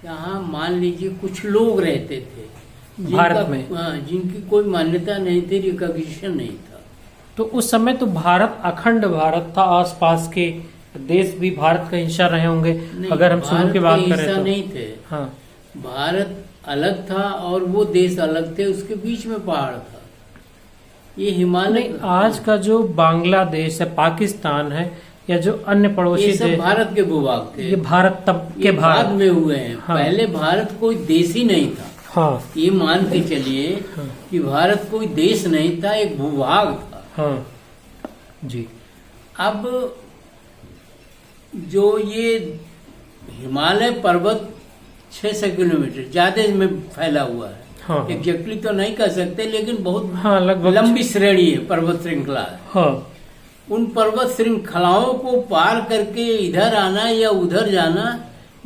यहाँ मान लीजिए कुछ लोग रहते थे भारत में, जिनकी कोई मान्यता नहीं थी, रिकॉग्निशन नहीं था। तो उस समय तो भारत अखंड भारत था, आसपास के देश भी भारत का हिस्सा रहे होंगे। अगर हम शुरू की बात करें तो नहीं थे। हाँ, भारत अलग था और वो देश अलग थे, उसके बीच में पहाड़ था। ये हिमालय, आज का जो बांग्लादेश है, पाकिस्तान है, या जो अन्य पड़ोसी ये सब देश, भारत के भूभाग थे। ये भारत तब के बाद में हुए हैं। हाँ। पहले भारत कोई देश ही नहीं था। हाँ, ये मान के चलिए हाँ, कि भारत कोई देश नहीं था, एक भूभाग था। हाँ जी। अब जो ये हिमालय पर्वत 600 किलोमीटर ज्यादा में फैला हुआ है। हाँ, एग्जैक्टली तो नहीं कह सकते, लेकिन बहुत हाँ, लगभग लंबी श्रेणी है, पर्वत श्रृंखला है। हाँ, उन पर्वत श्रृंखलाओं को पार करके इधर आना या उधर जाना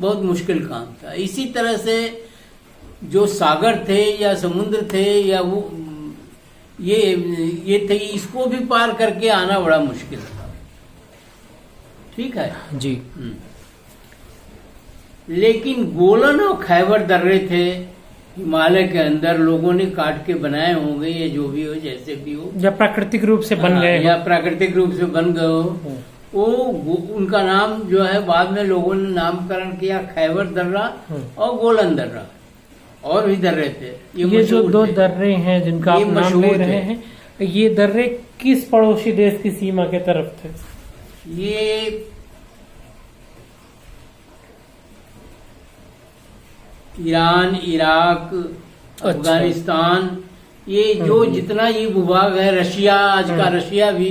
बहुत मुश्किल काम था। इसी तरह से जो सागर थे या समुद्र थे या वो ये थे, इसको भी पार करके आना बड़ा मुश्किल था। ठीक है जी। लेकिन गोलन और खैबर दर्रे थे हिमालय के अंदर, लोगों ने काट के बनाए होंगे, या जो भी हो, जैसे भी हो, या प्राकृतिक रूप से बन गए, या प्राकृतिक रूप से बन गए हो। वो उनका नाम जो है बाद में लोगों ने नामकरण किया खैबर दर्रा और गोलन दर्रा। और भी दर्रे थे। ये जो दो दर्रे हैं जिनका आप नाम ले रहे हैं, ये दर्रे किस पड़ोसी देश की सीमा के तरफ थे? ये ईरान, इराक, अफगानिस्तान, ये जो जितना ये भूभाग है, रशिया, आज का रशिया भी,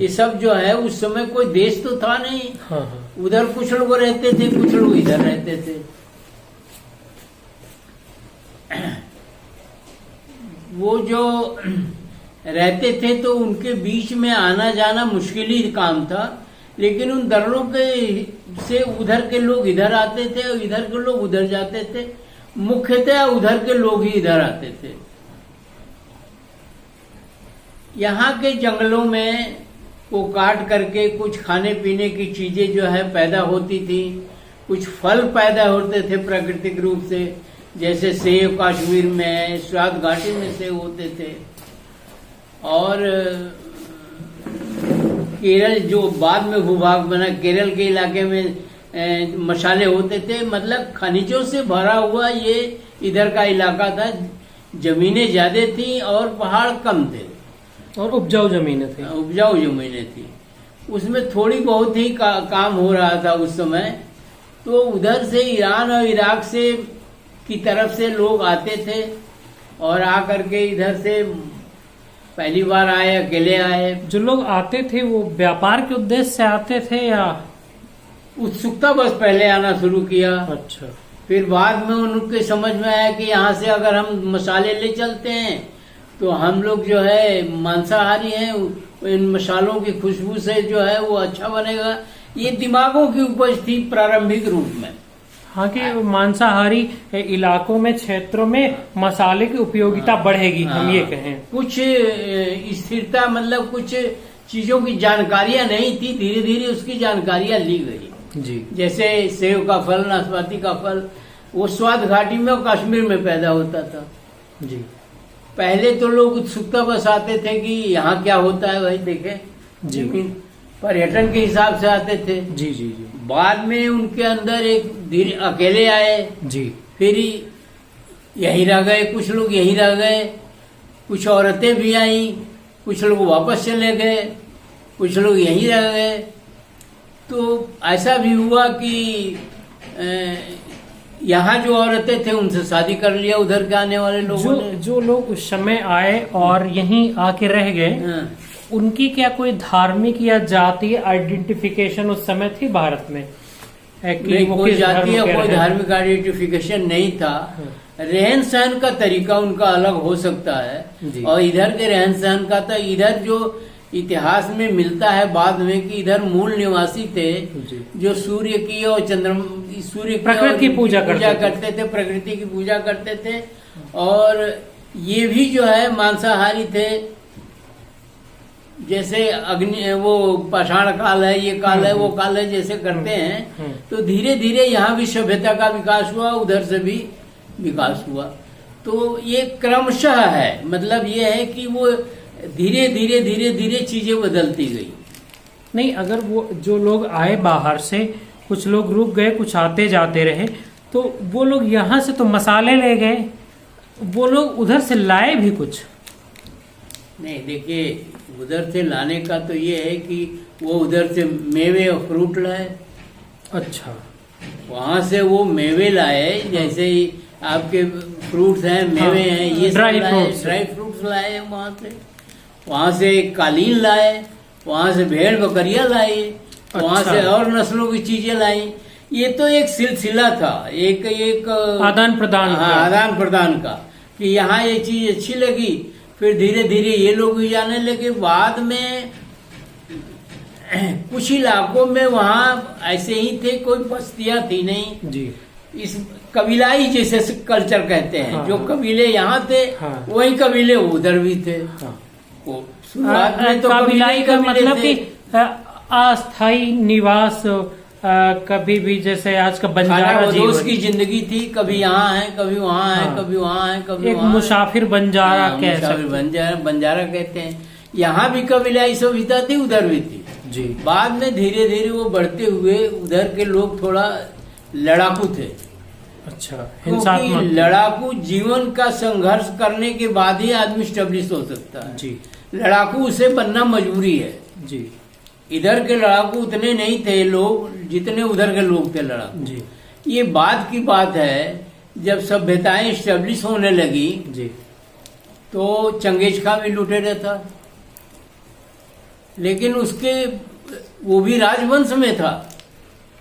ये सब जो है उस समय कोई देश तो था नहीं। उधर कुछ लोग रहते थे, कुछ लोग इधर रहते थे। वो जो रहते थे तो उनके बीच में आना जाना मुश्किल ही काम था, लेकिन उन दर्रों के से उधर के लोग इधर आते थे और इधर के लोग उधर जाते थे। मुख्यतः उधर के लोग ही इधर आते थे। यहाँ के जंगलों में वो काट करके कुछ खाने पीने की चीजें जो है पैदा होती थी, कुछ फल पैदा होते थे प्राकृतिक रूप से, जैसे सेब कश्मीर में, स्वाद घाटी में सेब होते थे। और केरल जो बाद में भूभाग बना, केरल के इलाके में मसाले होते थे। मतलब खनिजों से भरा हुआ ये इधर का इलाका था। जमीनें ज्यादा थी और पहाड़ कम थे और उपजाऊ जमीनें थी। उपजाऊ जमीनें थी, उसमें थोड़ी बहुत ही काम हो रहा था उस समय। तो उधर से ईरान और इराक से की तरफ से लोग आते थे और आकर के इधर से पहली बार आए, अकेले आए। जो लोग आते थे वो व्यापार के उद्देश्य से आते थे या उत्सुकता बस पहले आना शुरू किया। अच्छा। फिर बाद में उनके समझ में आया कि यहाँ से अगर हम मसाले ले चलते हैं तो हम लोग जो है मांसाहारी हैं, इन मसालों की खुशबू से जो है वो अच्छा बनेगा। ये दिमागों की उपज थी प्रारंभिक रूप में। हाँ, कि मांसाहारी इलाकों में, क्षेत्रों में मसाले की उपयोगिता बढ़ेगी। हम ये कहें कुछ स्थिरता, मतलब कुछ चीजों की जानकारियां नहीं थी, धीरे धीरे उसकी जानकारियां ली गई जी। जैसे सेब का फल, नाशपाती का फल, वो स्वाद घाटी में और कश्मीर में पैदा होता था जी। पहले तो लोग उत्सुकता बस आते थे कि यहाँ क्या होता है भाई देखे जी, पर्यटन के हिसाब से आते थे। जी जी जी। बाद में उनके अंदर एक धीरे अकेले आए जी। फिर यहीं रह गए, कुछ लोग यहीं रह गए, कुछ औरतें भी आई, कुछ लोग वापस चले गए, कुछ लोग यहीं रह गए। तो ऐसा भी हुआ कि यहाँ जो औरतें थे उनसे शादी कर लिया उधर के आने वाले लोगों ने। जो लोग उस समय आए और यहीं आके रह गए, उनकी क्या कोई धार्मिक या जातीय आइडेंटिफिकेशन उस समय थी भारत में? कोई जातीय कोई धार्मिक आइडेंटिफिकेशन नहीं था। रहन सहन का तरीका उनका अलग हो सकता है और इधर के रहन सहन का था। इधर जो इतिहास में मिलता है बाद में कि इधर मूल निवासी थे जो सूर्य की और सूर्य प्रकृति की पूजा करते थे, प्रकृति की पूजा करते थे। और ये भी जो है मांसाहारी थे। जैसे अग्नि वो पाषाण काल है, ये काल है, वो काल है, जैसे करते हैं, तो धीरे धीरे यहाँ भी सभ्यता का विकास हुआ, उधर से भी विकास हुआ। तो ये क्रमशः है, मतलब ये है कि वो धीरे धीरे धीरे धीरे चीजें बदलती गई। नहीं, अगर वो जो लोग आए बाहर से, कुछ लोग रुक गए, कुछ आते जाते रहे, तो वो लोग यहाँ से तो मसाले ले गए, वो लोग उधर से लाए भी कुछ नहीं। देखिए, उधर से लाने का तो ये है कि वो उधर से मेवे और फ्रूट लाए। अच्छा, वहां से वो मेवे लाए, जैसे ही आपके फ्रूट्स हैं, मेवे हैं, ये ड्राई फ्रूट्स लाए वहां से कालीन लाए, वहां से भेड़ बकरियां लाई, वहां से और नस्लों की चीजें लाई। ये तो एक सिलसिला था, एक आदान प्रदान, आदान प्रदान का, कि यहाँ ये चीज अच्छी लगी, फिर धीरे धीरे ये लोग भी जाने लगे। बाद में कुछ इलाकों में वहाँ ऐसे ही थे, कोई बस्तियां थी नहीं जी। इस कबीलाई जैसे कल्चर कहते हैं, हाँ, जो कबीले यहाँ थे, हाँ, वही कबीले उधर भी थे। हाँ। शुरुआत में तो कबीलाई का मतलब थे। कि अस्थायी निवास, कभी भी जैसे आज का बंजारा जीवन की जिंदगी थी, कभी यहाँ है, कभी वहाँ है, कभी वहाँ है, कभी एक वहाँ मुसाफिर बंजारा कह सकते, बंजारा कहते हैं। यहाँ भी कबीलाई सभ्यता थी, उधर भी थी जी। बाद में धीरे धीरे वो बढ़ते हुए उधर के लोग थोड़ा लड़ाकू थे। अच्छा, क्योंकि लड़ाकू जीवन का संघर्ष करने के बाद ही आदमी स्टेब्लिश हो सकता है जी। लड़ाकू उसे बनना मजबूरी है जी। इधर के लड़ाकू उतने नहीं थे लोग जितने उधर के लोग थे लड़ाकू जी। ये बाद की बात है, जब सभ्यताएं स्टेब्लिश होने लगी जी, तो चंगेज खां भी लुटेरा था, लेकिन उसके वो भी राजवंश में था।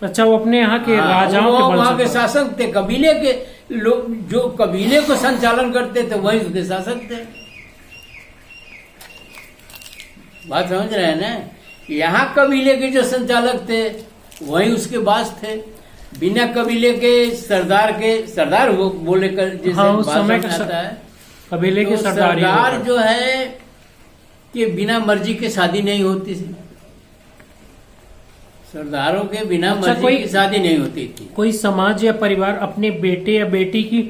अच्छा, वो अपने यहाँ के राजाओं के वहाँ के शासक थे, कबीले के लोग जो कबीले को संचालन करते थे वही उसके शासक थे। बात समझ रहे हैं ना? यहाँ कबीले के जो संचालक थे वही उसके बास थे, बिना कबीले के सरदार वो बोले कर जैसे हाँ, उस समय आता है कबीले के तो सरदार जो है कि बिना मर्जी के शादी नहीं होती थी, सरदारों के बिना मर्जी की शादी नहीं होती थी। कोई समाज या परिवार अपने बेटे या बेटी की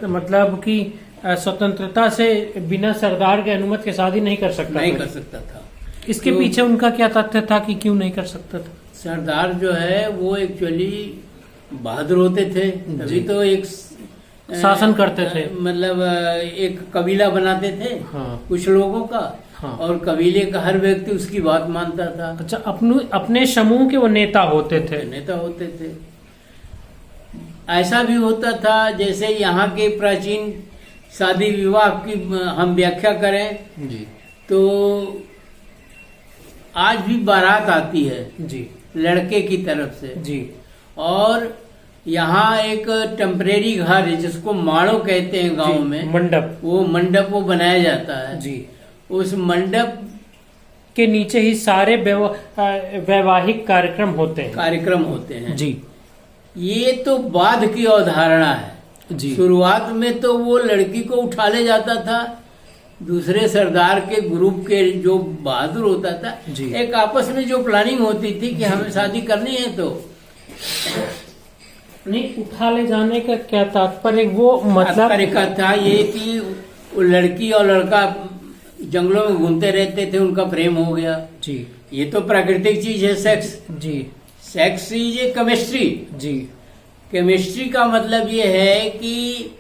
मतलब कि स्वतंत्रता से बिना सरदार के अनुमति के शादी नहीं कर सकता था। इसके तो पीछे उनका क्या तथ्य था कि क्यों नहीं कर सकता था? सरदार जो है वो एक्चुअली बहादुर होते थे, तभी तो एक शासन करते थे, मतलब एक कबीला बनाते थे। हाँ। कुछ लोगों का। हाँ। और कबीले का हर व्यक्ति उसकी बात मानता था। अच्छा, अपने समूह के वो नेता होते थे। ऐसा भी होता था जैसे यहाँ के प्राचीन शादी विवाह की हम व्याख्या करें जी, तो आज भी बारात आती है जी लड़के की तरफ से जी, और यहाँ एक टेम्परेरी घर है जिसको माड़ो कहते हैं गांव में, मंडप, वो मंडप वो बनाया जाता है जी। उस मंडप के नीचे ही सारे वैवाहिक कार्यक्रम होते हैं जी। ये तो बाद की अवधारणा है जी। शुरुआत में तो वो लड़की को उठा ले जाता था, दूसरे सरदार के ग्रुप के जो बहादुर होता था जी। एक आपस में जो प्लानिंग होती थी कि हमें शादी करनी है तो नहीं, उठा ले जाने का क्या तात्पर्य? वो मतलब तरीका था ये कि वो लड़की और लड़का जंगलों में घूमते रहते थे, उनका प्रेम हो गया जी। ये तो प्राकृतिक चीज है, सेक्स जी। सेक्स इज ए केमिस्ट्री जी। केमिस्ट्री का मतलब ये है कि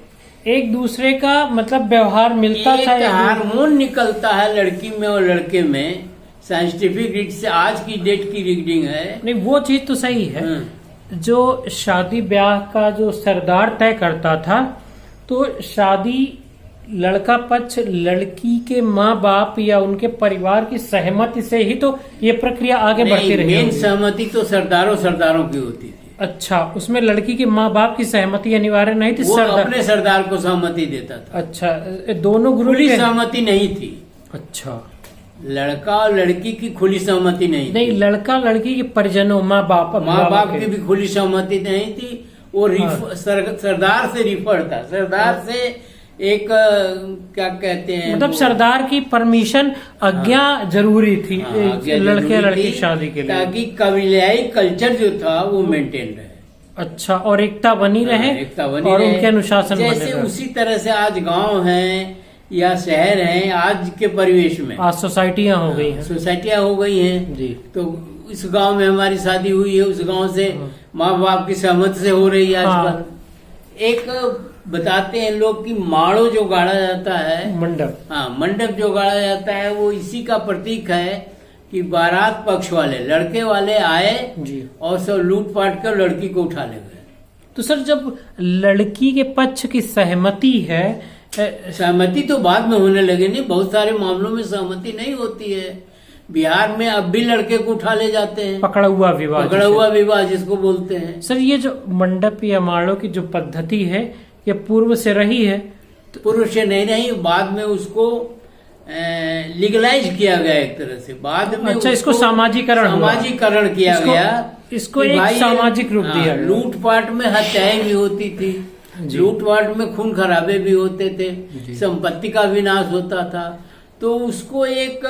एक दूसरे का मतलब व्यवहार मिलता था, हार्मोन निकलता है लड़की में और लड़के में। साइंटिफिक रीड से आज की डेट की रीडिंग है। नहीं, वो चीज तो सही है। जो शादी ब्याह का जो सरदार तय करता था, तो शादी लड़का पक्ष लड़की के माँ बाप या उनके परिवार की सहमति से ही तो ये प्रक्रिया आगे बढ़ती रही। मेन सहमति तो सरदारों की होती थी। अच्छा, उसमें लड़की के माँ बाप की सहमति अनिवार्य नहीं थी? वो अपने सरदार को सहमति देता था। अच्छा, दोनों ग्रुप की सहमति नहीं थी। अच्छा, लड़का और लड़की की खुली सहमति नहीं थी। लड़का लड़की के परिजनों माँ बाप की भी खुली सहमति नहीं थी। वो सरदार से रिफर था, सरदार से एक क्या कहते हैं, मतलब सरदार की परमिशन आज्ञा जरूरी थी लड़के लड़की शादी के लिए, ताकि कबीलाई कल्चर जो था वो मेंटेन रहे। अच्छा, और एकता बनी रहे, एकता बनी और रहे, उनके अनुशासन बने जैसे रहे। उसी तरह से आज गांव हैं या शहर हैं, आज के परिवेश में आज सोसाइटियां हो गई हैं, सोसाइटियां हो गई हैं जी। तो इस गांव में हमारी शादी हुई है, उस गांव से माँ बाप की सहमति से हो रही है आजकल। एक बताते हैं लोग कि माड़ो जो गाड़ा जाता है, मंडप, हाँ मंडप जो गाड़ा जाता है, वो इसी का प्रतीक है कि बारात पक्ष वाले लड़के वाले आए जी, और सब लूट पाट कर लड़की को उठा ले गए। तो सर जब लड़की के पक्ष की सहमति है, सहमति तो बाद में होने लगे, नहीं बहुत सारे मामलों में सहमति नहीं होती है। बिहार में अब भी लड़के को उठा ले जाते हैं, पकड़ा हुआ विवाह, पकड़ा हुआ विवाह जिसको बोलते हैं। सर ये जो मंडप या माड़ों की जो पद्धति है, ये पूर्व से रही है? पूर्व से नहीं रही, बाद में उसको लीगलाइज किया गया एक तरह से, बाद में अच्छा, इसको सामाजिकरण किया गया, इसको एक सामाजिक रूप दिया गया। लूटपाट में हत्याएं भी होती थी, लूटपाट में खून खराबे भी होते थे, संपत्ति का विनाश होता था, तो उसको एक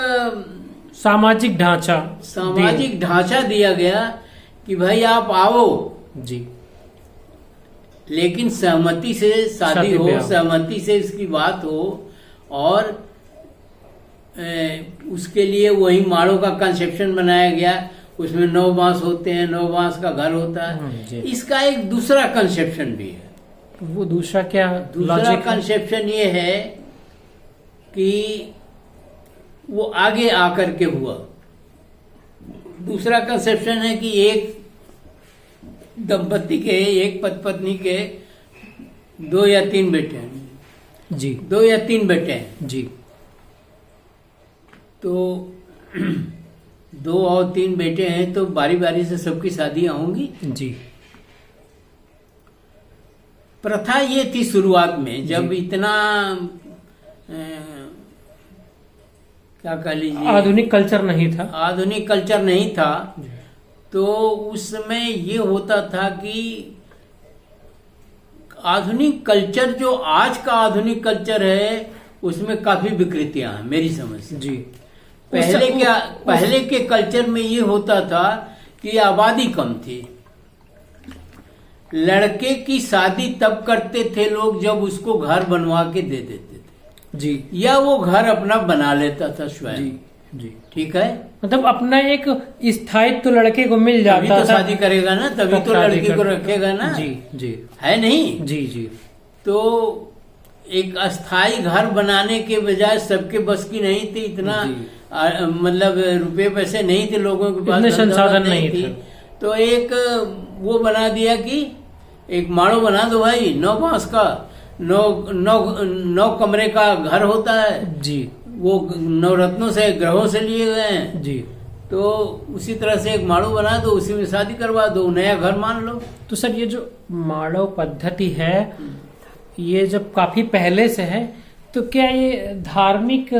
सामाजिक ढांचा दिया गया कि भाई आप आओ जी, लेकिन सहमति से शादी हो, सहमति से इसकी बात हो, और उसके लिए वही माड़ों का कंसेप्शन बनाया गया। उसमें 9 बांस होते हैं, 9 बांस का घर होता है। इसका एक दूसरा कंसेप्शन भी है। वो दूसरा क्या? दूसरा कंसेप्शन ये है कि वो आगे आकर के हुआ। दूसरा कंसेप्शन है कि एक दंपति के, एक पति पत्नी के 2 या 3 बेटे हैं जी, 2 या 3 बेटे हैं जी, तो 2 और 3 बेटे हैं, तो बारी बारी से सबकी शादियां होंगी जी। प्रथा ये थी शुरुआत में, जब इतना क्या कह लीजिए, आधुनिक कल्चर नहीं था, आधुनिक कल्चर नहीं था, तो उस समय ये होता था कि आधुनिक कल्चर, जो आज का आधुनिक कल्चर है, उसमें काफी विकृतियां हैं मेरी समझ से जी। पहले के कल्चर में ये होता था कि आबादी कम थी, लड़के की शादी तब करते थे लोग जब उसको घर बनवा के दे देते थे जी, या वो घर अपना बना लेता था स्वयं जी जी। ठीक है, मतलब अपना एक स्थायित्व तो लड़के को मिल जाता तभी तो था, शादी करेगा ना, तभी तो लड़की को रखेगा ना, जी जी, है नहीं जी जी। तो एक अस्थाई घर बनाने के बजाय सबके बस की नहीं थी इतना, मतलब रुपए पैसे नहीं थे लोगों के पास, इतने संसाधन नहीं थे, तो एक वो बना दिया कि एक माड़ो बना दो भाई, 9 बांस का, 9 कमरे का घर होता है जी, वो 9 रत्नों से, ग्रहों से लिए गए हैं जी। तो उसी तरह से एक माड़ो बना दो, उसी में शादी करवा दो, नया घर मान लो। तो सर ये जो माड़ो पद्धति है, ये जब काफी पहले से है, तो क्या ये धार्मिक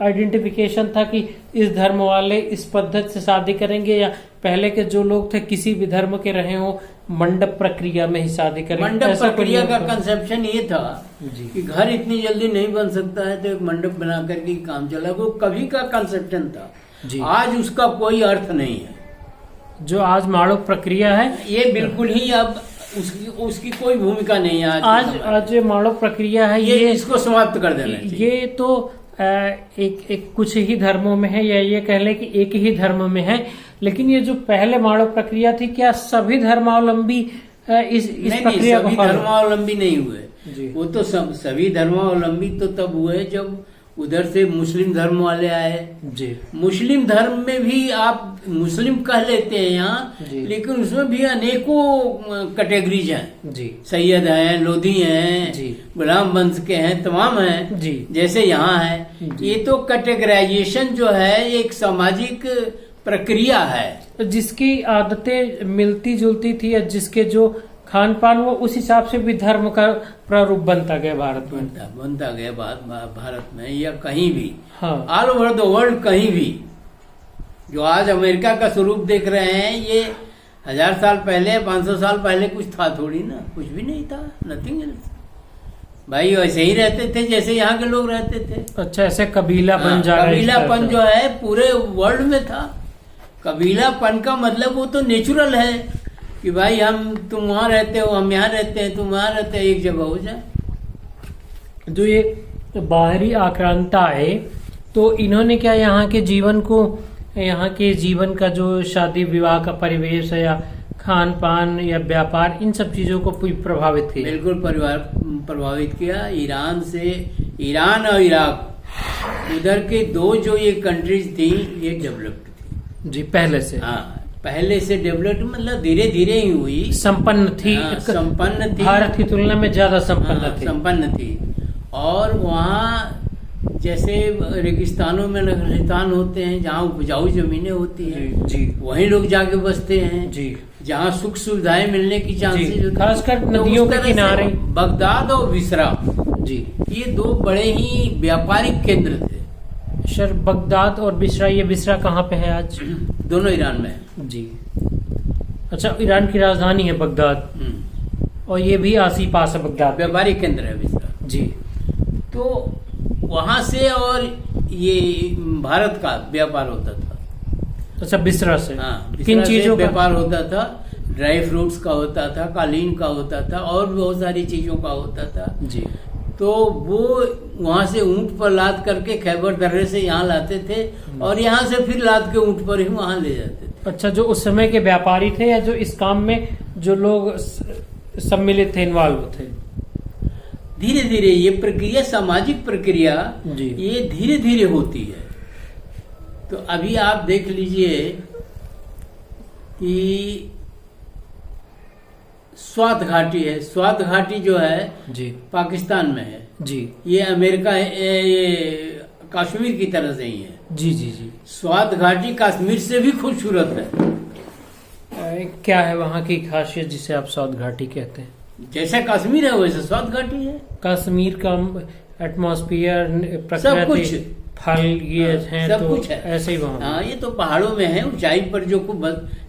आइडेंटिफिकेशन था कि इस धर्म वाले इस पद्धति से शादी करेंगे, या पहले के जो लोग थे किसी भी धर्म के रहे हो मंडप प्रक्रिया में ही शादी करेंगे? मंडप प्रक्रिया का कंसेप्शन ये था जी, कि घर इतनी जल्दी नहीं बन सकता है, तो एक मंडप बना करके काम चला, वो कभी का कंसेप्शन था जी। आज उसका कोई अर्थ नहीं है, जो आज माड़ो प्रक्रिया है ये बिल्कुल ही अब उसकी कोई भूमिका नहीं है आज माड़ो प्रक्रिया है, ये इसको समाप्त कर देना चाहिए। ये तो एक कुछ ही धर्मों में है, या ये कह लें कि एक ही धर्म में है, लेकिन ये जो पहले माड़ो प्रक्रिया थी, क्या सभी धर्मावलंबी इस प्रक्रिया को? सभी धर्मावलंबी नहीं हुए, वो तो सभी धर्मावलंबी तो तब हुए जब उधर से मुस्लिम धर्म वाले आए जी। मुस्लिम धर्म में भी आप मुस्लिम कह लेते हैं यहाँ, लेकिन उसमें भी अनेकों कैटेगरीज हैं जी, सैयद हैं, लोधी हैं जी, गुलाम वंश के हैं, तमाम हैं जी, जैसे यहाँ है। ये तो कैटेगराइजेशन जो है एक सामाजिक प्रक्रिया है, जिसकी आदतें मिलती जुलती थी, या जिसके जो खान पान, वो उस हिसाब से भी धर्म का प्रारूप बनता गया भारत में, बनता गया भारत में या कहीं भी, हाँ, ऑल ओवर द वर्ल्ड कहीं भी। जो आज अमेरिका का स्वरूप देख रहे हैं, ये 1000 साल पहले 500 साल पहले कुछ था थोड़ी ना, कुछ भी नहीं था, नथिंग एल्स। भाई वैसे ही रहते थे जैसे यहाँ के लोग रहते थे। अच्छा, ऐसे कबीलापन जा रहा है। कबीलापन जो है पूरे वर्ल्ड में था। कबीलापन का मतलब वो तो नेचुरल है कि भाई तुम वहां रहते हो, हम यहाँ रहते हैं, तुम वहां रहते हैं, एक जगह हो जाए। जो ये बाहरी आक्रांता है, तो इन्होंने क्या यहाँ के जीवन को, यहाँ के जीवन का जो शादी विवाह का परिवेश है या खान पान या व्यापार, इन सब चीजों को प्रभावित किया? बिल्कुल प्रभावित किया। ईरान और इराक, उधर के दो जो ये कंट्रीज थी, ये डेवलप्ड थी जी पहले से। हाँ, पहले से डेवलप्ड मतलब धीरे धीरे ही हुई, संपन्न थी। संपन्न थी, भारत की तुलना में ज्यादा संपन्न थी। और वहाँ जैसे रेगिस्तानों में रेगिस्तान होते हैं, जहाँ उपजाऊ जमीनें होती हैं, जी, वहीं लोग जाके बसते हैं जी, जहाँ सुख सुविधाएं मिलने की चांसेस होती हैं, खासकर नदियों के किनारे। बगदाद और बिसरा जी, ये दो बड़े ही व्यापारिक केंद्र थे। सर, बगदाद और बिसरा, ये बिसरा कहाँ पे है आज? दोनों ईरान में है। जी, अच्छा, ईरान की राजधानी है बगदाद, और ये भी आसी पास है बगदाद, व्यापारिक केंद्र है बिसरा जी। तो वहां से और ये भारत का व्यापार होता था। अच्छा, बिसरा से? हाँ, किन चीजों का व्यापार होता था? ड्राई फ्रूट्स का होता था, कालीन का होता था, और बहुत सारी चीजों का होता था जी। तो वो वहां से ऊंट पर लाद करके खैबर दर्रे से यहाँ लाते थे, और यहाँ से फिर लाद के ऊंट पर ही वहां ले जाते थे। अच्छा, जो उस समय के व्यापारी थे या जो इस काम में जो लोग सम्मिलित थे, इन्वॉल्व थे? धीरे धीरे ये प्रक्रिया, सामाजिक प्रक्रिया, ये धीरे धीरे होती है। तो अभी आप देख लीजिए कि स्वात घाटी है, स्वात घाटी जो है जी, पाकिस्तान में है जी, ये अमेरिका ये कश्मीर की तरह से ही है। जी, जी, जी। स्वात घाटी कश्मीर से भी खूबसूरत है। क्या है वहाँ की खासियत जिसे आप स्वात घाटी कहते हैं? जैसा कश्मीर है वैसे स्वात घाटी है। कश्मीर का एटमॉस्फेयर, सब कुछ, फल ये हैं, सब तो कुछ है ऐसे ही वहाँ। हाँ, ये तो पहाड़ों में है, ऊंचाई पर जो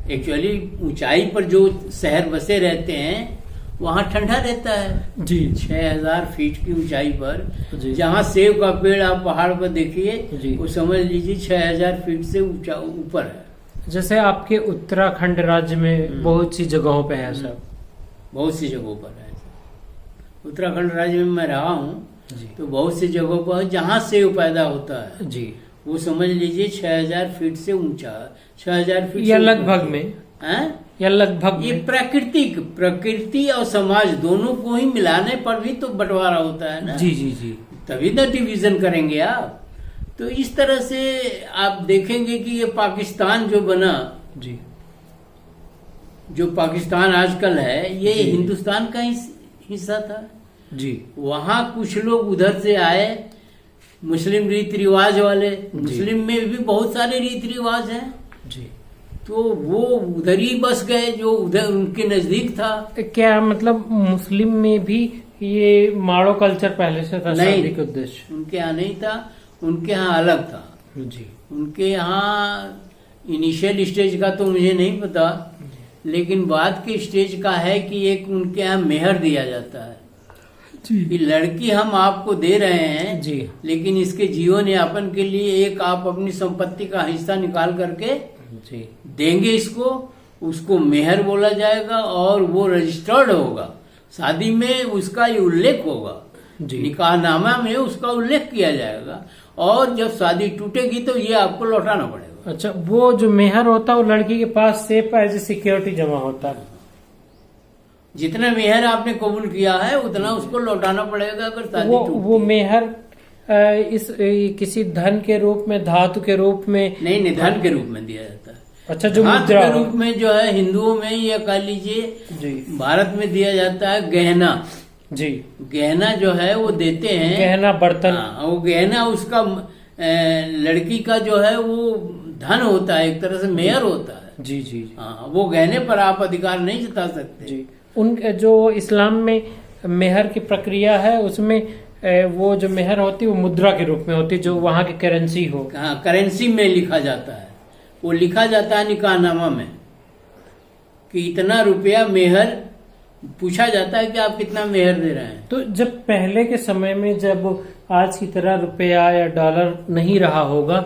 एक्चुअली ऊंचाई पर जो शहर बसे रहते हैं वहाँ ठंडा रहता है जी। 6000 फीट की ऊंचाई पर जी। जहाँ सेब का पेड़ आप पहाड़ पर देखिए, वो समझ लीजिए 6000 फीट से ऊंचा ऊपर है। जैसे आपके उत्तराखंड राज्य में बहुत सी जगहों पे है सब, बहुत सी जगहों पर है। उत्तराखंड राज्य में मैं रहा हूँ, तो बहुत सी जगहों पर जहाँ सेब पैदा होता है जी, वो समझ लीजिए 6000 फीट से ऊंचा, 6000 फीट या लगभग में है, या लगभग ये में। प्रकृति और समाज दोनों को ही मिलाने पर भी तो बंटवारा होता है ना। जी, जी, जी। तभी तो डिवीजन करेंगे आप। तो इस तरह से आप देखेंगे कि ये पाकिस्तान जो बना, जी, जो पाकिस्तान आजकल है, ये हिंदुस्तान का हिस्सा था जी। वहाँ कुछ लोग उधर से आए, मुस्लिम रीति रिवाज वाले, मुस्लिम में भी बहुत सारे रीति रिवाज हैं जी, तो वो उधर ही बस गए जो उधर उनके नजदीक था। क्या मतलब मुस्लिम में भी ये माड़ो कल्चर पहले से था? नहीं, शादी के उद्देश्य उनके यहाँ नहीं था, उनके यहाँ अलग था जी। उनके यहाँ इनिशियल स्टेज का तो मुझे नहीं पता, लेकिन बाद के स्टेज का है कि एक उनके यहाँ मेहर दिया जाता है कि लड़की हम आपको दे रहे हैं जी, लेकिन इसके जीवन यापन के लिए एक आप अपनी संपत्ति का हिस्सा निकाल करके जी देंगे इसको, उसको मेहर बोला जाएगा और वो रजिस्टर्ड होगा, शादी में उसका ये उल्लेख होगा, निकाहनामा में उसका उल्लेख किया जाएगा, और जब शादी टूटेगी तो ये आपको लौटाना पड़ेगा। अच्छा, वो जो मेहर होता है वो लड़की के पास सेफ एज ए सिक्योरिटी जमा होता है? जितना मेहर आपने कबूल किया है उतना उसको लौटाना पड़ेगा अगर शादी वो मेहर किसी धन के रूप में, धातु के रूप में? नहीं, धन के रूप में दिया जाता है। अच्छा, जो धातु मुद्रा के रूप में जो है हिंदुओं में या कह लीजिए भारत में दिया जाता है गहना जी। गहना जो है वो देते हैं, गहना बर्तन। वो गहना उसका लड़की का जो है वो धन होता है, एक तरह से मेहर होता है। जी जी। हाँ, वो गहने पर आप अधिकार नहीं जता सकते जी। उन जो इस्लाम में मेहर की प्रक्रिया है उसमें वो जो मेहर होती है वो मुद्रा के रूप में होती है, जो वहाँ की करेंसी हो। हाँ, करेंसी में लिखा जाता है, वो लिखा जाता है निकाहनामा में कि इतना रुपया मेहर पूछा जाता है कि आप कितना मेहर दे रहे हैं। तो जब पहले के समय में जब आज की तरह रुपया या डॉलर नहीं रहा होगा,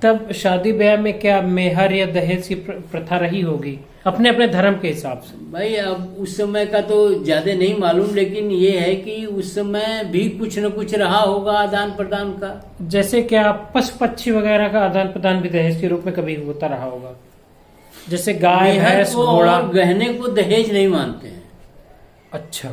तब शादी ब्याह में क्या मेहर या दहेज की प्रथा रही होगी अपने अपने धर्म के हिसाब से? भाई अब उस समय का तो ज्यादा नहीं मालूम, लेकिन ये है कि उस समय भी कुछ न कुछ रहा होगा आदान प्रदान का। जैसे क्या पशु पक्षी वगैरह का आदान प्रदान भी दहेज के रूप में कभी होता रहा होगा? जैसे गाय, भैंस, घोड़ा। और गहने को दहेज नहीं मानते हैं। अच्छा,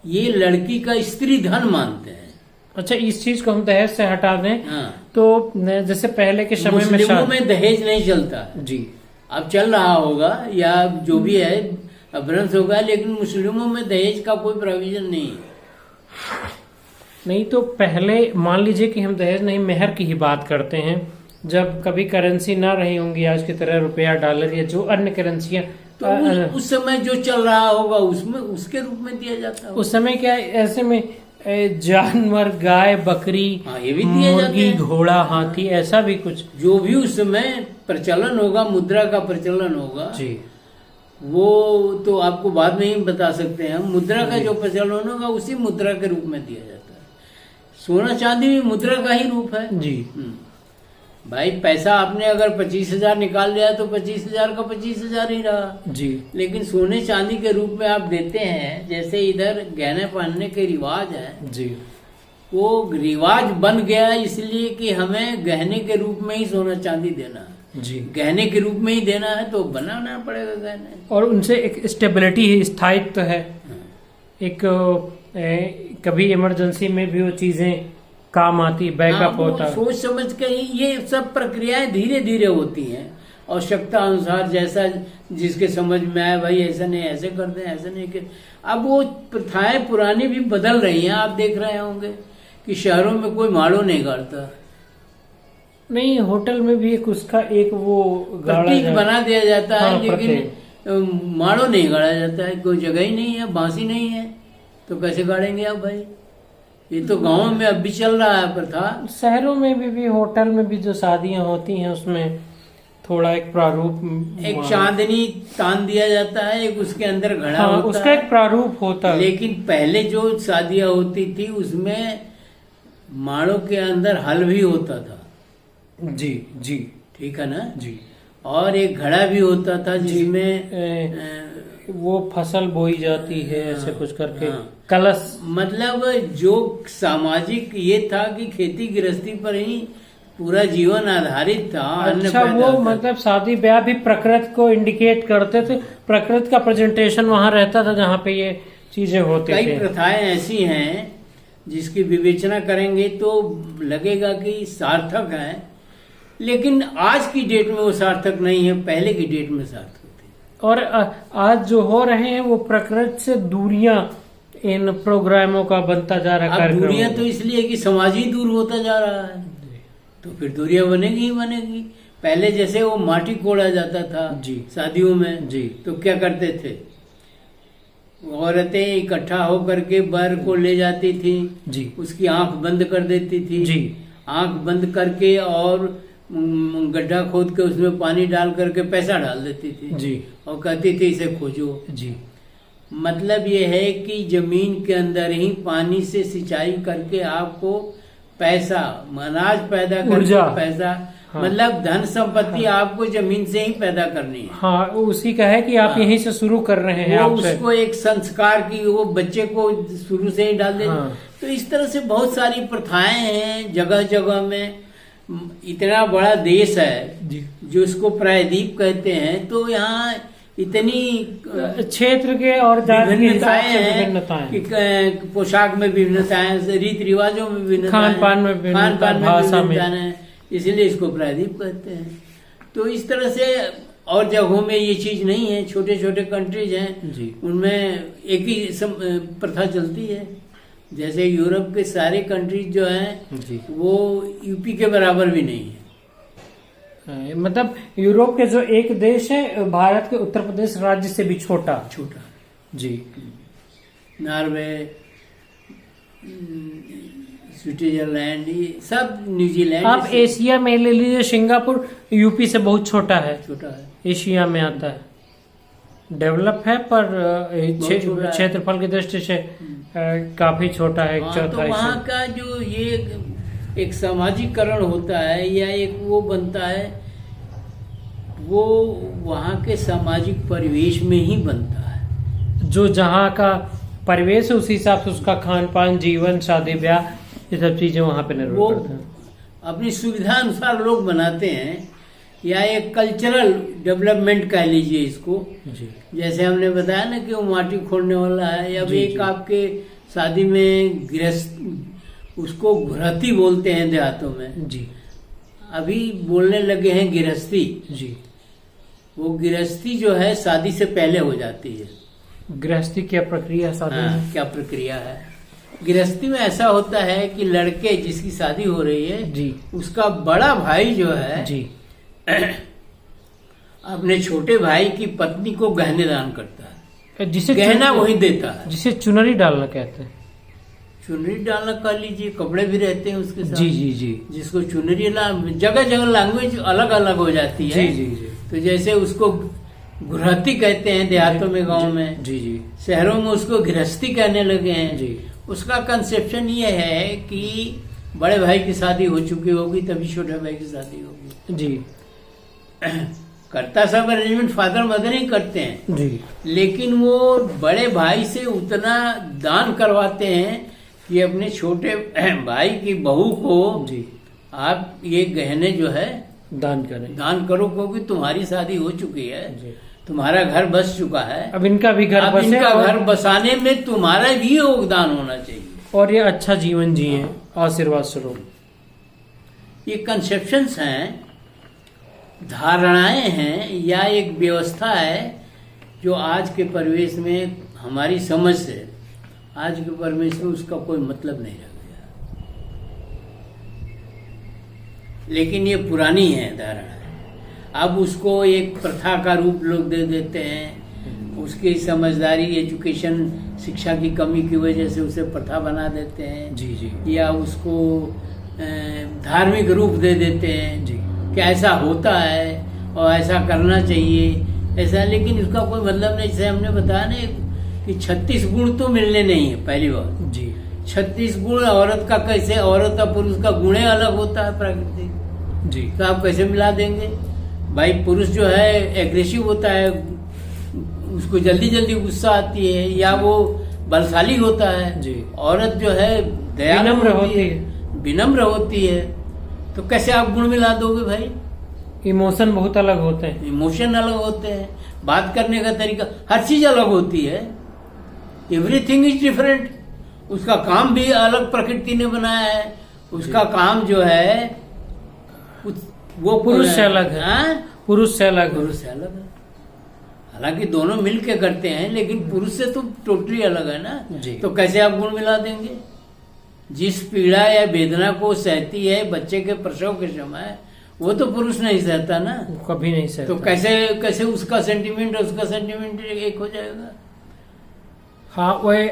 ये लड़की का स्त्री धन मानते हैं। अच्छा, इस चीज को हम दहेज से हटा दें। हाँ। तो जैसे पहले के समय में मुस्लिमों में दहेज नहीं चलता जी, अब चल रहा होगा या जो भी है अभ्रंश होगा, लेकिन मुस्लिमों में दहेज का कोई प्रोविजन नहीं है। नहीं तो पहले मान लीजिए कि हम दहेज नहीं मेहर की ही बात करते हैं, जब कभी करेंसी ना रही होंगी आज की तरह रुपया, डॉलर या जो अन्य करेंसियां, तो उस समय जो चल रहा होगा उसमें उसके रूप में दिया जाता है। उस समय क्या ऐसे में जानवर, गाय, बकरी, ये भी दिए जाते मुर्गी, हैं। घोड़ा, हाथी, ऐसा भी कुछ जो भी उस समय प्रचलन होगा, मुद्रा का प्रचलन होगा जी, वो तो आपको बाद में ही बता सकते हैं। मुद्रा का जो प्रचलन होगा उसी मुद्रा के रूप में दिया जाता है। सोना चांदी भी मुद्रा का ही रूप है जी। भाई पैसा आपने अगर 25,000 निकाल लिया तो 25,000 का 25,000 ही रहा जी। लेकिन सोने चांदी के रूप में आप देते हैं। जैसे इधर गहने पहनने के रिवाज है जी, वो रिवाज बन गया इसलिए कि हमें गहने के रूप में ही सोना चांदी देना है जी, गहने के रूप में ही देना है, तो बनाना पड़ेगा गहने। और उनसे एक स्टेबिलिटी है, स्थायित्व है। एक कभी इमरजेंसी में भी वो चीजें काम आती, बैकअप होता है। सोच समझ के ही ये सब प्रक्रियाएं धीरे धीरे होती हैं, आवश्यकता अनुसार जैसा जिसके समझ में आए, भाई ऐसा नहीं ऐसे करते हैं, ऐसा नहीं कर। अब वो प्रथाएं पुरानी भी बदल रही हैं। आप देख रहे होंगे कि शहरों में कोई माड़ो नहीं गाड़ता, नहीं होटल में भी एक उसका एक वो प्रतीक बना दिया जाता है। हाँ, लेकिन माड़ो नहीं गाड़ा जाता है, कोई जगह ही नहीं है, बांसी नहीं है, तो कैसे गाड़ेंगे आप भाई? ये तो गांव में अब भी चल रहा है प्रथा। शहरों में भी होटल में भी जो शादियां होती हैं उसमें थोड़ा एक प्रारूप, एक चांदनी तान दिया जाता है, एक उसके अंदर घड़ा हाँ, होता उसका है। एक प्रारूप होता है। लेकिन पहले जो शादियां होती थी उसमें माड़ों के अंदर हल भी होता था। जी जी, ठीक है ना जी। और एक घड़ा भी होता था जिसमें वो फसल बोई जाती है, ऐसे कुछ करके। हाँ। कलश, मतलब जो सामाजिक ये था कि खेती गृहस्थी पर ही पूरा जीवन आधारित था। अच्छा, वो मतलब शादी ब्याह भी प्रकृति को इंडिकेट करते थे, प्रकृति का प्रेजेंटेशन वहाँ रहता था जहाँ पे ये चीजें होती थी। कई प्रथाएं ऐसी हैं जिसकी विवेचना करेंगे तो लगेगा कि सार्थक है, लेकिन आज की डेट में वो सार्थक नहीं है, पहले की डेट में सार्थक थे। और आज जो हो रहे हैं वो प्रकृति से दूरियां इन प्रोग्रामों का बनता जा रहा है। दूरियां तो इसलिए कि समाज ही दूर होता जा रहा है, तो फिर दूरियां बनेगी ही बनेगी। पहले जैसे वो माटी कोड़ा जाता था जी, शादियों में जी, तो क्या करते थे, औरतें इकट्ठा होकर के बर को ले जाती थी जी, उसकी आंख बंद कर देती थी जी, आंख बंद करके और गड्ढा खोद के उसमें पानी डाल करके पैसा डाल देती थी जी, और कहती थी इसे खोजो जी। मतलब ये है कि जमीन के अंदर ही पानी से सिंचाई करके आपको पैसा, अनाज पैदा करके पैसा, हाँ। मतलब धन संपत्ति हाँ। आपको जमीन से ही पैदा करनी है। हाँ, उसी का है कि आप हाँ। यहीं से शुरू कर रहे हैं। वो उसको एक संस्कार की वो बच्चे को शुरू से ही डाल दे। हाँ। तो इस तरह से बहुत सारी प्रथाएं हैं जगह जगह में। इतना बड़ा देश है जो इसको प्रायद्वीप कहते हैं, तो यहाँ इतनी क्षेत्र के और विभिन्नताएं हैं, पोशाक में विभिन्नताएं, रीति रिवाजों में विभिन्नताएं, खान पान में विभिन्नताएं, इसलिए इसको प्रायद्वीप कहते हैं। तो इस तरह से और जगहों में ये चीज नहीं है। छोटे छोटे कंट्रीज हैं उनमें एक ही प्रथा चलती है। जैसे यूरोप के सारे कंट्रीज जो हैं वो यूपी के बराबर भी नहीं है। मतलब यूरोप के जो एक देश है, भारत के उत्तर प्रदेश राज्य से भी छोटा जी। नॉर्वे, स्विट्जरलैंड, ये सब, न्यूजीलैंड। आप एशिया में ले लीजिए, सिंगापुर यूपी से बहुत छोटा है, एशिया में आता है। डेवलप है पर बहुत छोटा है। क्षेत्रफल की दृष्टि से काफी छोटा है, एक हाँ, तो चौथाई वहाँ से। का जो ये एक सामाजिकरण होता है या एक वो बनता है, वो वहाँ के सामाजिक परिवेश में ही बनता है। जो जहाँ का परिवेश है उसी हिसाब से उसका खान पान, जीवन, शादी ब्याह, ये सब चीजें वहाँ पे वो निर्भर करते हैं। अपनी सुविधा अनुसार लोग बनाते हैं, या एक कल्चरल डेवलपमेंट कह लीजिए इसको। जी जैसे हमने बताया ना कि वो माटी खोदने वाला है, या जी, एक जी। आपके शादी में गृहस्थ, उसको घुरती बोलते हैं देहातों में, जी अभी बोलने लगे हैं गृहस्थी। जी। वो गृहस्थी जो है शादी से पहले हो जाती है। गृहस्थी क्या प्रक्रिया शादी में? हाँ, क्या प्रक्रिया है गृहस्थी में? ऐसा होता है कि लड़के जिसकी शादी हो रही है जी उसका बड़ा भाई जो है जी अपने छोटे भाई की पत्नी को गहने दान करता है, जिसे गहना वही देता है। जिसे चुनरी डालना कहते हैं। चुनरी डालना कर लीजिए, कपड़े भी रहते हैं उसके साथ। जी जी जी जिसको चुनरी जगह जगह लैंग्वेज अलग अलग हो जाती है। जी जी जी तो जैसे उसको घुरती कहते हैं देहातों में, गांव में। जी जी शहरों में उसको गृहस्थी कहने लगे हैं। जी। उसका कंसेप्शन ये है कि बड़े भाई की शादी हो चुकी होगी तभी छोटे भाई की शादी होगी। जी करता सब अरेंजमेंट फादर मदर ही करते हैं, जी लेकिन वो बड़े भाई से उतना दान करवाते हैं कि अपने छोटे भाई की बहू को जी आप ये गहने जो है दान करें। दान करो, क्योंकि तुम्हारी शादी हो चुकी है, जी। तुम्हारा घर बस चुका है, अब इनका भी घर अब बसे इनका और- घर बसाने में तुम्हारा भी योगदान होना चाहिए। और ये अच्छा जीवन जिए आशीर्वाद स्वरूप। ये कंसेप्शंस हैं, धारणाएं हैं, या एक व्यवस्था है जो आज के परिवेश में हमारी समझ से आज के परिवेश में उसका कोई मतलब नहीं रह गया। लेकिन ये पुरानी है धारणा। अब उसको एक प्रथा का रूप लोग दे देते हैं। उसकी समझदारी, एजुकेशन, शिक्षा की कमी की वजह से उसे प्रथा बना देते हैं, जी जी या उसको धार्मिक रूप दे देते हैं जी कि ऐसा होता है और ऐसा करना चाहिए ऐसा। लेकिन उसका कोई मतलब नहीं। जैसे हमने बताया ना कि 36 गुण तो मिलने नहीं है। पहली बात, जी 36 गुण औरत का कैसे, औरत और पुरुष का गुणे अलग होता है प्राकृतिक, जी तो आप कैसे मिला देंगे? भाई पुरुष जो है एग्रेसिव होता है, उसको जल्दी जल्दी गुस्सा आती है, या वो बलशाली होता है। जी। औरत जो है दयालु विनम्र होती होती है, विनम्र होती है। तो कैसे आप गुण मिला दोगे भाई? इमोशन बहुत अलग होते हैं। इमोशन अलग होते हैं, बात करने का तरीका, हर चीज अलग होती है। Everything is different. उसका काम भी अलग प्रकृति ने बनाया है। उसका काम जो है वो पुरुष से अलग है। हाँ? पुरुष से अलग है। पुरुष से अलग है। हालांकि दोनों मिल के करते हैं, लेकिन पुरुष से तो टोटली अलग है ना। जी। तो कैसे आप गुण मिला देंगे? जिस पीड़ा या वेदना को सहती है बच्चे के प्रसव के समय, वो तो पुरुष नहीं सहता ना। वो कभी नहीं सहता। तो कैसे कैसे उसका सेंटिमेंट और उसका सेंटिमेंट एक हो जाएगा? हाँ, वही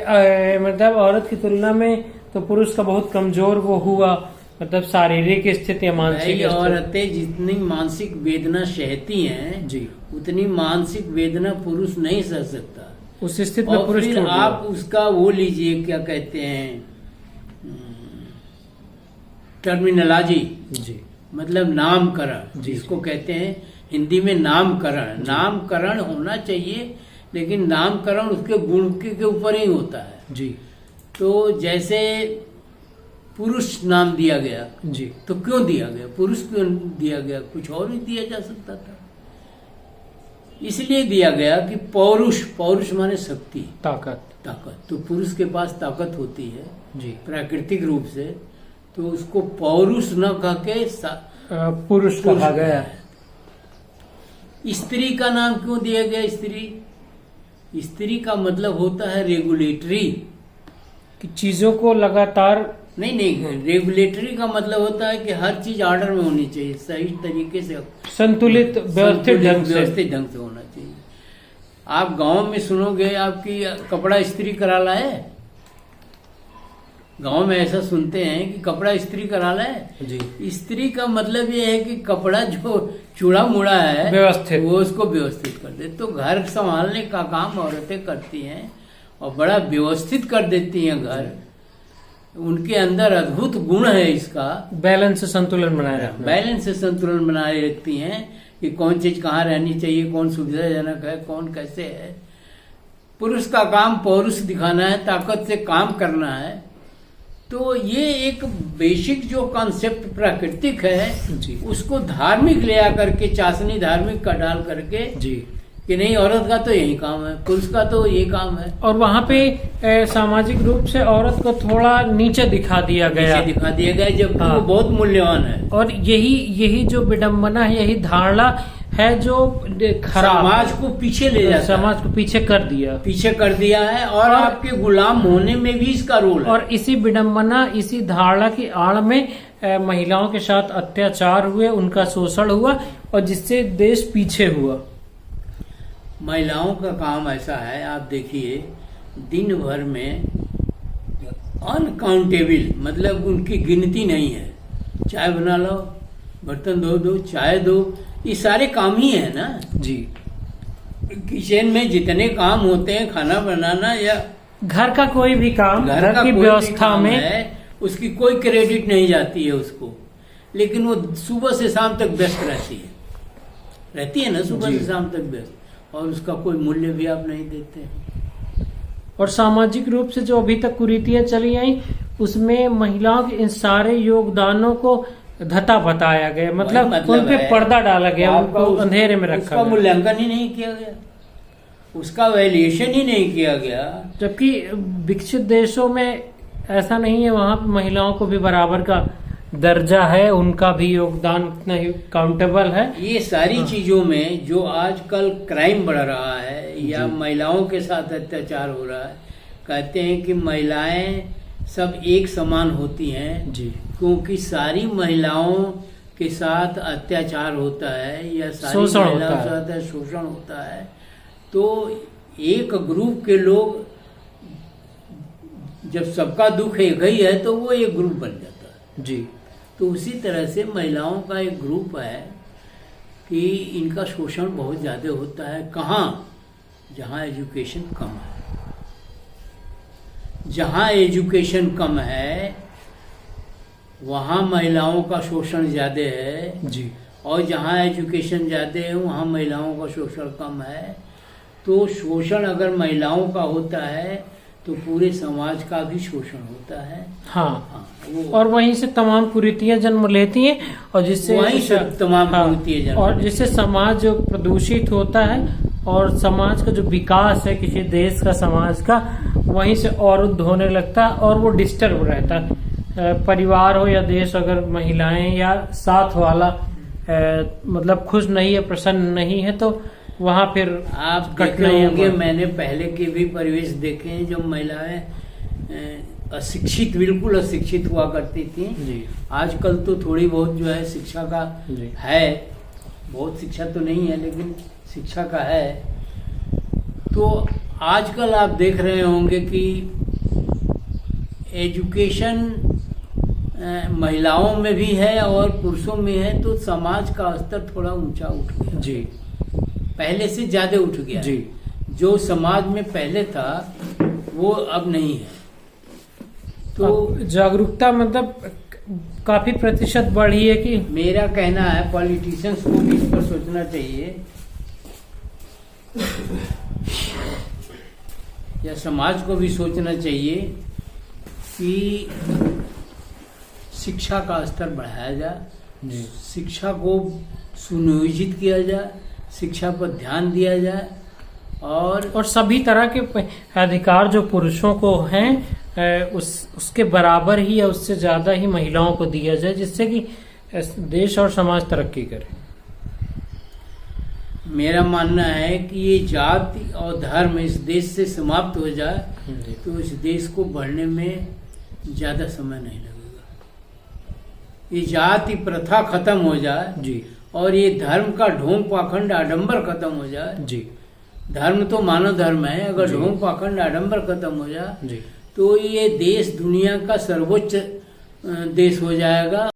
मतलब औरत की तुलना में तो पुरुष का बहुत कमजोर वो हुआ, मतलब शारीरिक स्थिति, मानसिक भाई, स्थिति। औरतें जितनी मानसिक वेदना सहती हैं जी, उतनी मानसिक वेदना पुरुष नहीं सह सकता। उस स्थिति में और पुरुष फिर टूट गया। आप उसका वो लीजिए, क्या कहते हैं, टर्मिनोलॉजी, जी मतलब नामकरण, जी। जिसको कहते हैं हिंदी में नामकरण। नामकरण होना चाहिए, लेकिन नामकरण उसके गुण के ऊपर ही होता है। जी तो जैसे पुरुष नाम दिया गया, जी तो क्यों दिया गया? पुरुष क्यों दिया गया? कुछ और भी दिया जा सकता था। इसलिए दिया गया कि पौरुष, पौरुष माने शक्ति, ताकत। ताकत। तो पुरुष के पास ताकत होती है जी, प्राकृतिक रूप से, तो उसको पौरुष न कह के पुरुष कहा गया। स्त्री का नाम क्यों दिया गया? स्त्री, स्त्री का मतलब होता है रेगुलेटरी। कि चीजों को लगातार, नहीं, रेगुलेटरी का मतलब होता है कि हर चीज ऑर्डर में होनी चाहिए, सही तरीके से, संतुलित व्यवस्थित ढंग से। व्यवस्थित ढंग से होना चाहिए। आप गांव में सुनोगे, आपकी कपड़ा इस्त्री करा लाए, गांव में ऐसा सुनते हैं कि कपड़ा इस्त्री करा ले। जी। इस्त्री का मतलब ये है कि कपड़ा जो चूड़ा मुड़ा है व्यवस्थित, वो उसको व्यवस्थित कर दे। तो घर संभालने का काम औरतें करती हैं और बड़ा व्यवस्थित कर देती हैं घर। उनके अंदर अद्भुत गुण है इसका, बैलेंस से संतुलन बनाए रखना। बैलेंस से संतुलन बनाए रखती हैं कि कौन चीज कहाँ रहनी चाहिए, कौन सुविधाजनक है, कौन कैसे है। पुरुष का काम पौरुष दिखाना है, ताकत से काम करना है। तो ये एक बेसिक जो कॉन्सेप्ट प्राकृतिक है जी। उसको धार्मिक ले आकर के, चाशनी धार्मिक का डाल करके जी, कि नहीं औरत का तो यही काम है, पुरुष का तो ये काम है। और वहाँ पे सामाजिक रूप से औरत को थोड़ा नीचे दिखा दिया गया, नीचे दिखा दिया गया, जबकि हाँ। वो बहुत मूल्यवान है। और यही जो विडम्बना है, यही धारणा है जो खराब, समाज को पीछे ले जाता है, समाज को पीछे कर दिया है और आपके गुलाम होने में भी इसका रोल है। और इसी विडम्बना, इसी धारणा की आड़ में महिलाओं के साथ अत्याचार हुए, उनका शोषण हुआ और जिससे देश पीछे हुआ। महिलाओं का काम ऐसा है, आप देखिए दिन भर में अनकाउंटेबल, मतलब उनकी गिनती नहीं है। चाय बना लो, बर्तन धो दो, चाय दो, ये सारे काम ही है ना जी। किचन में जितने काम होते हैं, खाना बनाना या घर का कोई भी काम, घर का की कोई भी व्यवस्था काम में है, उसकी कोई क्रेडिट नहीं जाती है उसको। लेकिन वो सुबह से शाम तक व्यस्त रहती है ना, सुबह से शाम तक व्यस्त, और उसका कोई मूल्य भी आप नहीं देते हैं। और सामाजिक रूप से जो अभी तक कुरीतियां चली आई, उसमें महिलाओं के इन सारे योगदानों को धता बताया गया, मतलब उन पे पर्दा डाला गया, उनको अंधेरे में रखा गया, उसका मूल्यांकन ही नहीं किया गया, उसका वैल्यूएशन ही नहीं किया गया। जबकि विकसित देशों में ऐसा नहीं है, वहाँ पे महिलाओं को भी बराबर का दर्जा है, उनका भी योगदान उतना ही काउंटेबल है। ये सारी चीजों में जो आजकल क्राइम बढ़ रहा है या महिलाओं के साथ अत्याचार हो रहा है, कहते हैं कि महिलाएं सब एक समान होती हैं जी, क्योंकि सारी महिलाओं के साथ अत्याचार होता है या सारी महिलाओं के साथ शोषण होता है। तो एक ग्रुप के लोग, जब सबका दुख एक ही है तो वो एक ग्रुप बन जाता है जी। तो उसी तरह से महिलाओं का एक ग्रुप है कि इनका शोषण बहुत ज्यादा होता है। कहाँ? जहाँ एजुकेशन कम है। जहाँ एजुकेशन कम है वहाँ महिलाओं का शोषण ज्यादा है जी, और जहाँ एजुकेशन ज्यादा है वहाँ महिलाओं का शोषण कम है। तो शोषण अगर महिलाओं का होता है तो पूरे समाज का भी शोषण होता है। हाँ, और वहीं से तमाम कुरीतियां जन्म लेती हैं और जिससे वहीं से तमाम कुरीतियां जन्म और जिससे समाज जो प्रदूषित होता है और समाज का जो विकास है किसी देश का, समाज का, वहीं से अवरुद्ध होने लगता है और वो डिस्टर्ब रहता है। परिवार हो या देश, अगर महिलाएं या साथ वाला मतलब खुश नहीं है, प्रसन्न नहीं है, तो वहाँ फिर आप देखे होंगे, मैंने पहले के भी परिवेश देखे हैं जब महिलाएं अशिक्षित, बिल्कुल अशिक्षित हुआ करती थी जी। आजकल तो थोड़ी बहुत जो है शिक्षा का जी। है, बहुत शिक्षा तो नहीं है लेकिन शिक्षा का है। तो आजकल आप देख रहे होंगे कि एजुकेशन महिलाओं में भी है और पुरुषों में है, तो समाज का स्तर थोड़ा ऊंचा उठ गया जी, पहले से ज्यादा उठ गया जी। जो समाज में पहले था वो अब नहीं है। तो जागरूकता मतलब काफी प्रतिशत बढ़ी है कि मेरा कहना है पॉलिटिशियंस को भी इस पर सोचना चाहिए या समाज को भी सोचना चाहिए कि शिक्षा का स्तर बढ़ाया जाए, शिक्षा को सुनियोजित किया जाए, शिक्षा पर ध्यान दिया जाए और सभी तरह के अधिकार जो पुरुषों को हैं उसके बराबर ही या उससे ज्यादा ही महिलाओं को दिया जाए, जिससे कि देश और समाज तरक्की करे। मेरा मानना है कि ये जाति और धर्म इस देश से समाप्त हो जाए तो इस देश को बढ़ने में ज्यादा समय नहीं लगेगा। ये जाति प्रथा खत्म हो जाए जी, और ये धर्म का ढोंग पाखंड आडंबर खत्म हो जाए जी। धर्म तो मानव धर्म है, अगर ढोंग पाखंड आडंबर खत्म हो जाए जी, तो ये देश दुनिया का सर्वोच्च देश हो जाएगा।